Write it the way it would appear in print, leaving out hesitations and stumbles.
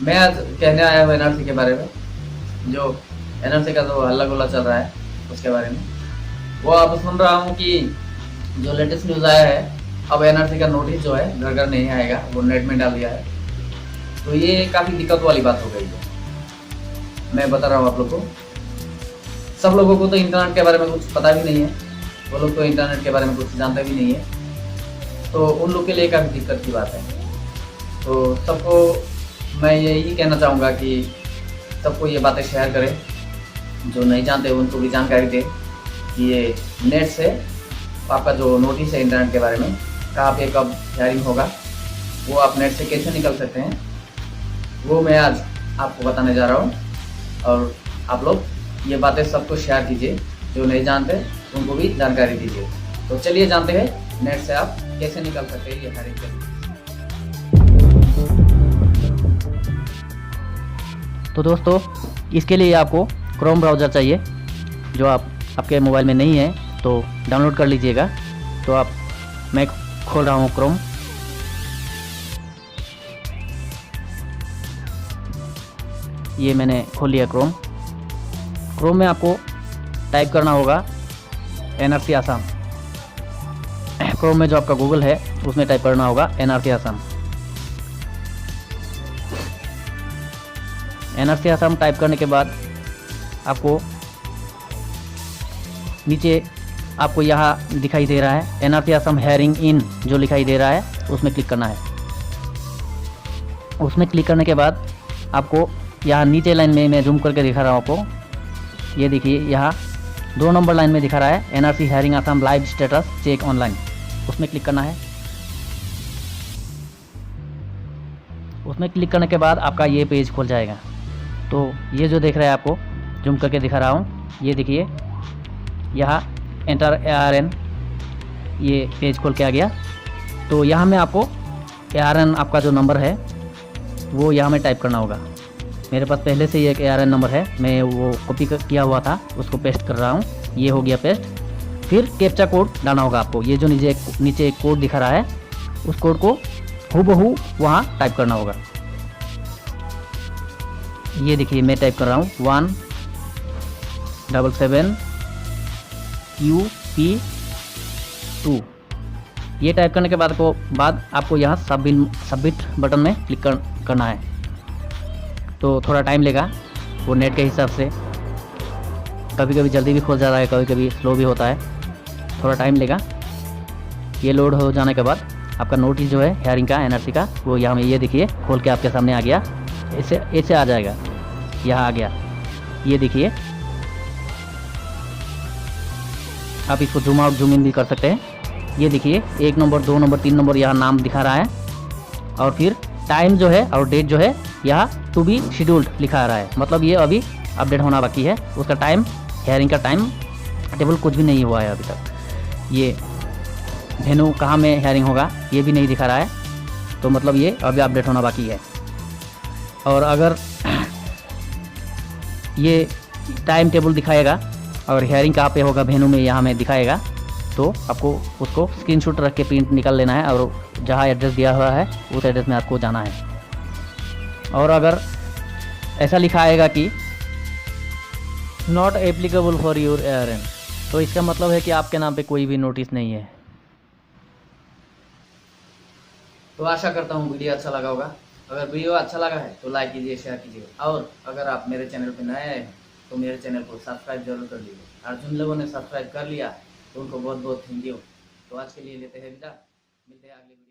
मैं आज कहने आया हूँ एनआरसी के बारे में। जो एनआरसी का जो हल्ला गुल्ला चल रहा है उसके बारे में। वो अब सुन रहा हूँ कि जो लेटेस्ट न्यूज़ आया है, अब एनआरसी का नोटिस जो है घर घर नहीं आएगा, वो नेट में डाल दिया है। तो ये काफ़ी दिक्कत वाली बात हो गई है। मैं बता रहा हूँ आप लोग को। सब लोगों को तो इंटरनेट के बारे में कुछ पता भी नहीं है, वो लोग तो इंटरनेट के बारे में कुछ जानते भी नहीं है, तो उन लोग के लिए काफ़ी दिक्कत की बात है। तो सबको मैं यही कहना चाहूँगा कि सबको ये बातें शेयर करें, जो नहीं जानते उनको भी जानकारी दें कि ये नेट से आपका जो नोटिस है इंटरनेट के बारे में, कहाँ पे कब हेयरिंग होगा, वो आप नेट से कैसे निकल सकते हैं, वो मैं आज आपको बताने जा रहा हूँ। और आप लोग ये बातें सबको शेयर कीजिए, जो नहीं जानते उनको भी जानकारी दीजिए। तो चलिए जानते हैं नेट से आप कैसे निकल सकते हैं ये हेयरिंग के लिए। तो दोस्तों, इसके लिए आपको क्रोम ब्राउज़र चाहिए, जो आपके मोबाइल में नहीं है तो डाउनलोड कर लीजिएगा। तो मैं खोल रहा हूँ क्रोम। ये मैंने खोल लिया क्रोम। क्रोम में आपको टाइप करना होगा एनआरसी आसाम। क्रोम में जो आपका गूगल है उसमें टाइप करना होगा NRC Assam. NRC Assam type करने के बाद आपको नीचे आपको यहाँ दिखाई दे रहा है एनआरसी आसाम हेयरिंग इन, जो दिखाई दे रहा है उसमें क्लिक करना है। उसमें क्लिक करने के बाद आपको यहाँ नीचे लाइन में मैं जूम करके दिखा रहा हूँ आपको। ये देखिए, यहाँ 2 नंबर लाइन में दिखा रहा है NRC hearing Assam live status check online. उसमें क्लिक करना है। उसमें क्लिक करने के बाद आपका ये पेज खुल जाएगा। तो ये जो देख रहे हैं आपको जूम करके दिखा रहा हूँ, ये देखिए यहाँ एंटर ARN, ये पेज खोल के आ गया। तो यहाँ में आपको ARN आपका जो नंबर है वो यहाँ में टाइप करना होगा। मेरे पास पहले से ही एक ARN नंबर है, मैं वो कॉपी किया हुआ था, उसको पेस्ट कर रहा हूँ। ये हो गया पेस्ट। फिर कैप्चा कोड डालना होगा आपको। ये जो नीचे एक कोड दिखा रहा है, उस कोड को हूबहू वहाँ टाइप करना होगा। ये देखिए मैं टाइप कर रहा हूँ 177 UP2। ये टाइप करने के बाद आपको यहाँ सबमिट बटन में क्लिक करना है। तो थोड़ा टाइम लेगा, वो नेट के हिसाब से कभी कभी जल्दी भी खुल जाता है, कभी कभी स्लो भी होता है, थोड़ा टाइम लेगा। ये लोड हो जाने के बाद आपका नोटिस जो है हेयरिंग का एनआरसी का, वो यहाँ में ये देखिए खोल के आपके सामने आ गया। ऐसे आ जाएगा, यहाँ आ गया। ये देखिए, आप इसको जूम आउट जूम इन भी कर सकते हैं। ये देखिए 1 नंबर 2 नंबर 3 नंबर यहाँ नाम दिखा रहा है, और फिर टाइम जो है और डेट जो है यहाँ टू बी शेड्यूल्ड लिखा रहा है। मतलब ये अभी अपडेट होना बाकी है। उसका टाइम, हेयरिंग का टाइम टेबल कुछ भी नहीं हुआ है अभी तक। ये वेन्यू कहाँ में हेयरिंग होगा ये भी नहीं दिखा रहा है, तो मतलब ये अभी अपडेट होना बाकी है। और अगर ये टाइम टेबल दिखाएगा और हेयरिंग कहाँ पे होगा वेन्यू में यहाँ में दिखाएगा, तो आपको उसको स्क्रीनशॉट रख के प्रिंट निकाल लेना है, और जहाँ एड्रेस दिया हुआ है उस एड्रेस में आपको जाना है। और अगर ऐसा लिखा आएगा कि not applicable for your ARN, तो इसका मतलब है कि आपके नाम पे कोई भी नोटिस नहीं है। तो आशा करता हूँ वीडियो अच्छा लगा होगा। अगर वीडियो अच्छा लगा है तो लाइक कीजिए, शेयर कीजिए, और अगर आप मेरे चैनल पर नए आए हैं तो मेरे चैनल को सब्सक्राइब जरूर कर लीजिए। और जिन लोगों ने सब्सक्राइब कर लिया तो उनको बहुत बहुत थैंक यू। तो आज के लिए लेते हैं विदा, मिलते हैं अगले वीडियो।